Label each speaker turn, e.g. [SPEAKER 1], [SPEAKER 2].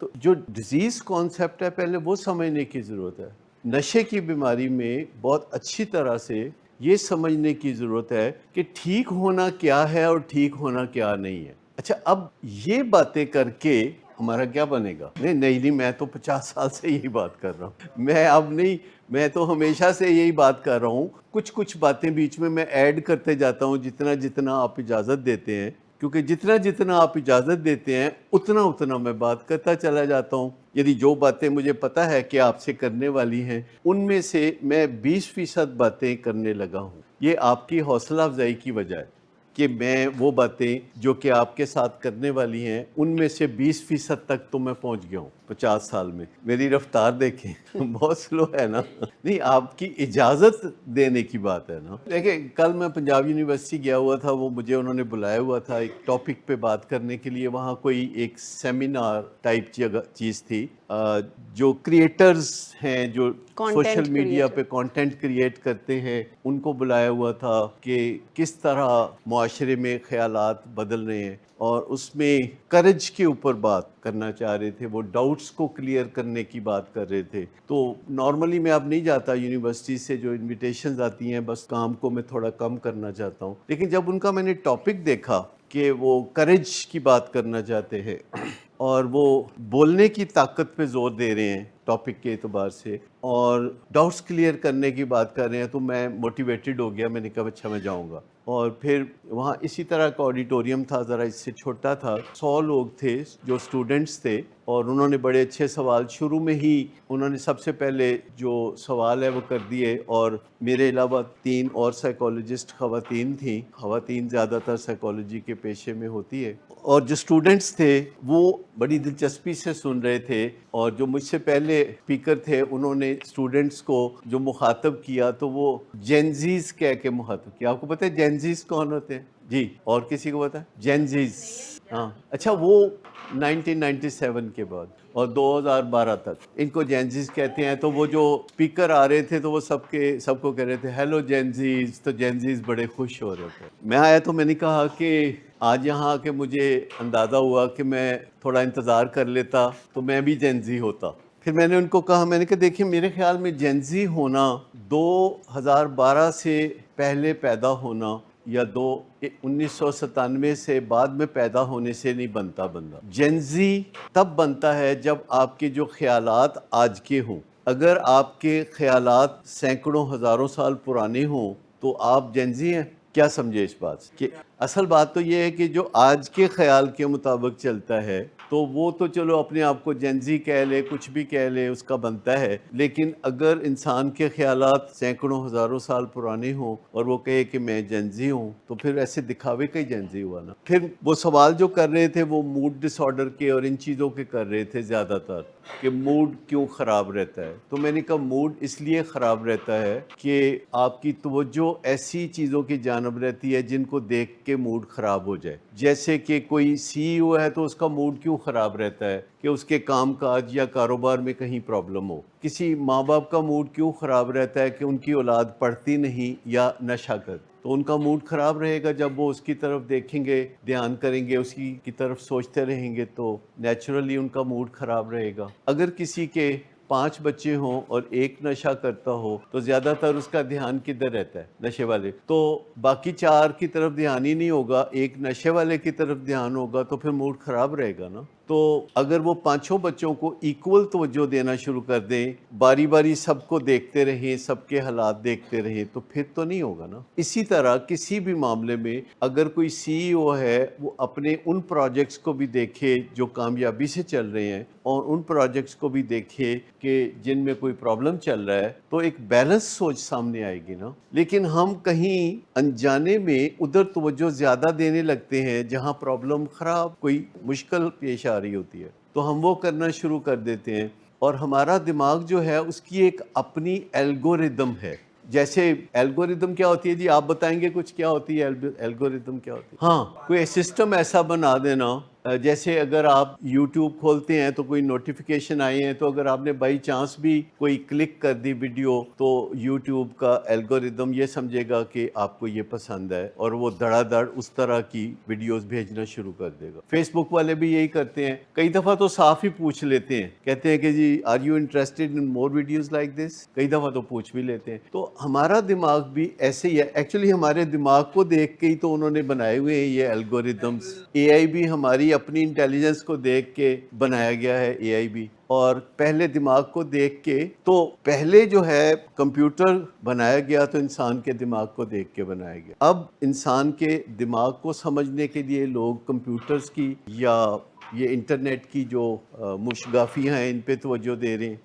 [SPEAKER 1] تو جو disease concept ہے پہلے وہ سمجھنے کی ضرورت ہے. نشے کی بیماری میں بہت اچھی طرح سے یہ سمجھنے کی ضرورت ہے کہ ٹھیک ہونا کیا ہے اور ٹھیک ہونا کیا نہیں ہے. اچھا اب یہ باتیں کر کے ہمارا کیا بنے گا؟ نہیں میں تو 50 سال سے یہی بات کر رہا ہوں. میں تو ہمیشہ سے یہی بات کر رہا ہوں. کچھ باتیں بیچ میں ایڈ کرتے جاتا ہوں جتنا آپ اجازت دیتے ہیں، کیونکہ جتنا آپ اجازت دیتے ہیں اتنا میں بات کرتا چلا جاتا ہوں. یعنی جو باتیں مجھے پتا ہے کہ آپ سے کرنے والی ہیں ان میں سے میں 20% باتیں کرنے لگا ہوں. یہ آپ کی حوصلہ افزائی کی وجہ ہے کہ میں وہ باتیں جو کہ آپ کے ساتھ کرنے والی ہیں ان میں سے 20% تک تو میں پہنچ گیا ہوں 50 سال میں. میری رفتار دیکھیں بہت سلو ہے نا. نہیں، آپ کی اجازت دینے کی بات ہے نا. دیکھیں کل میں پنجاب یونیورسٹی گیا ہوا تھا، وہ مجھے انہوں نے بلایا ہوا تھا ایک ٹاپک پہ بات کرنے کے لیے. وہاں کوئی ایک سیمینار ٹائپ چیز تھی. جو کریٹرز ہیں جو سوشل میڈیا پہ کانٹینٹ کریٹ کرتے ہیں ان کو بلایا ہوا تھا کہ کس طرح معاشرے میں خیالات بدل رہے ہیں، اور اس میں کرج کے اوپر بات کرنا چاہ رہے تھے. وہ ڈاؤٹس کو کلیئر کرنے کی بات کر رہے تھے. تو نارملی میں اب نہیں جاتا یونیورسٹی سے جو انویٹیشنز آتی ہیں، بس کام کو میں تھوڑا کم کرنا چاہتا ہوں. لیکن جب ان کا میں نے ٹاپک دیکھا کہ وہ کرج کی بات کرنا چاہتے ہیں اور وہ بولنے کی طاقت پہ زور دے رہے ہیں ٹاپک کے اعتبار سے، اور ڈاؤٹس کلیئر کرنے کی بات کر رہے ہیں، تو میں موٹیویٹڈ ہو گیا. میں نے کہا اچھا میں جاؤں گا. اور پھر وہاں اسی طرح کا آڈیٹوریم تھا، ذرا اس سے چھوٹا تھا. 100 لوگ تھے جو اسٹوڈنٹس تھے، اور انہوں نے بڑے اچھے سوال شروع میں ہی انہوں نے سب سے پہلے جو سوال ہے وہ کر دیے. اور میرے علاوہ 3 اور سائیکالوجسٹ خواتین تھیں. خواتین زیادہ تر سائیکالوجی کے پیشے میں ہوتی ہے. اور جو اسٹوڈنٹس تھے وہ بڑی دلچسپی سے سن رہے تھے. اور جو مجھ سے پہلے اسپیکر تھے انہوں نے اسٹوڈنٹس کو جو مخاطب کیا تو وہ جینزیز کہہ کے مخاطب کیا. آپ کو پتہ ہے جینزیز کون ہوتے ہیں؟ جی، اور کسی کو پتہ ہے جینزیز؟ ہاں اچھا، وہ 1997 کے بعد اور 2012 تک ان کو جینزیز کہتے ہیں. تو وہ جو اسپیکر آ رہے تھے تو وہ سب کو کہہ رہے تھے ہیلو جینزیز. تو جینزیز بڑے خوش ہو رہے تھے. میں آیا تو میں نے کہا کہ آج یہاں آ کے مجھے اندازہ ہوا کہ میں تھوڑا انتظار کر لیتا تو میں بھی جینزی ہوتا. پھر میں نے ان کو کہا، میں نے کہا دیکھیں میرے خیال میں جینزی ہونا 2012 سے پہلے پیدا ہونا یا 1997 سے بعد میں پیدا ہونے سے نہیں بنتا بندہ. جینزی تب بنتا ہے جب آپ کے جو خیالات آج کے ہوں. اگر آپ کے خیالات سینکڑوں ہزاروں سال پرانے ہوں تو آپ جینزی ہیں. کیا سمجھے اس بات سے؟ کہ اصل بات تو یہ ہے کہ جو آج کے خیال کے مطابق چلتا ہے تو وہ تو چلو اپنے آپ کو جینزی کہہ لے، کچھ بھی کہہ لے، اس کا بنتا ہے. لیکن اگر انسان کے خیالات سینکڑوں ہزاروں سال پرانے ہوں اور وہ کہے کہ میں جینزی ہوں تو پھر ایسے دکھاوے کا ہی جینزی ہوا نا. پھر وہ سوال جو کر رہے تھے وہ موڈ ڈس آرڈر کے اور ان چیزوں کے کر رہے تھے زیادہ تر، کہ موڈ کیوں خراب رہتا ہے. تو میں نے کہا موڈ اس لیے خراب رہتا ہے کہ آپ کی توجہ ایسی چیزوں کی جانب رہتی ہے جن کو دیکھ کے موڈ خراب ہو جائے. جیسے کہ کوئی سی ای او ہے تو اس کا موڈ کیوں خراب رہتا ہے کہ اس کے کام کاج یا کاروبار میں کہیں پرابلم ہو. کسی ماں باپ کا موڈ کیوں خراب رہتا ہے کہ ان کی اولاد پڑھتی نہیں یا نشہ کرتی. تو ان کا موڈ خراب رہے گا جب وہ اس کی طرف دیکھیں گے، دھیان کریں گے، اس کی طرف سوچتے رہیں گے تو نیچرلی ان کا موڈ خراب رہے گا. اگر کسی کے 5 بچے ہوں اور ایک نشہ کرتا ہو تو زیادہ تر اس کا دھیان کدھر رہتا ہے؟ نشے والے. تو باقی 4 کی طرف دھیان ہی نہیں ہوگا، ایک نشے والے کی طرف دھیان ہوگا تو پھر موڈ خراب رہے گا نا. تو اگر وہ 5 بچوں کو ایکول توجہ دینا شروع کر دیں، باری باری سب کو دیکھتے رہیں، سب کے حالات دیکھتے رہیں، تو پھر تو نہیں ہوگا نا. اسی طرح کسی بھی معاملے میں اگر کوئی سی ای او ہے وہ اپنے ان پروجیکٹس کو بھی دیکھے جو کامیابی سے چل رہے ہیں اور ان پروجیکٹس کو بھی دیکھے کہ جن میں کوئی پرابلم چل رہا ہے تو ایک بیلنس سوچ سامنے آئے گی نا. لیکن ہم کہیں انجانے میں ادھر توجہ زیادہ دینے لگتے ہیں جہاں پرابلم خراب کوئی مشکل پیش آ رہی ہوتی ہے تو ہم وہ کرنا شروع کر دیتے ہیں. اور ہمارا دماغ جو ہے اس کی ایک اپنی الگوریدم ہے. جیسے الگوریدم کیا ہوتی ہے جی؟ آپ بتائیں گے کچھ کیا ہوتی ہے الگوریدم کیا ہوتی ہے؟ ہاں، کوئی سسٹم ایسا بنا دینا جیسے اگر آپ یوٹیوب کھولتے ہیں تو کوئی نوٹیفیکیشن آئے ہیں، تو اگر آپ نے بائی چانس بھی کوئی کلک کر دی ویڈیو، تو یوٹیوب کا الگوریدم یہ سمجھے گا کہ آپ کو یہ پسند ہے، اور وہ دڑا دڑ اس طرح کی ویڈیوز بھیجنا شروع کر دے گا۔ فیس بک والے بھی یہی کرتے ہیں، کئی دفعہ تو صاف ہی پوچھ لیتے ہیں، کہتے ہیں کہ جی are you interested in more videos like this, کئی دفعہ تو پوچھ بھی لیتے ہیں۔ تو ہمارا دماغ بھی ایسے ہی ہے، ایکچولی ہمارے دماغ کو دیکھ کے ہی تو انہوں نے بنائے ہوئے ہیں یہ الگوریدمس۔ اے آئی بھی ہماری اپنی انٹیلیجنس کو دیکھ کے بنایا گیا ہے، اے آئی بھی، اور پہلے دماغ کو دیکھ کے، تو پہلے جو ہے کمپیوٹر بنایا گیا تو انسان کے دماغ کو دیکھ کے بنایا گیا۔ اب انسان کے دماغ کو سمجھنے کے لیے لوگ کمپیوٹرز کی یا یہ انٹرنیٹ کی جو مشگافیاں ہیں ان پہ توجہ دے رہے ہیں۔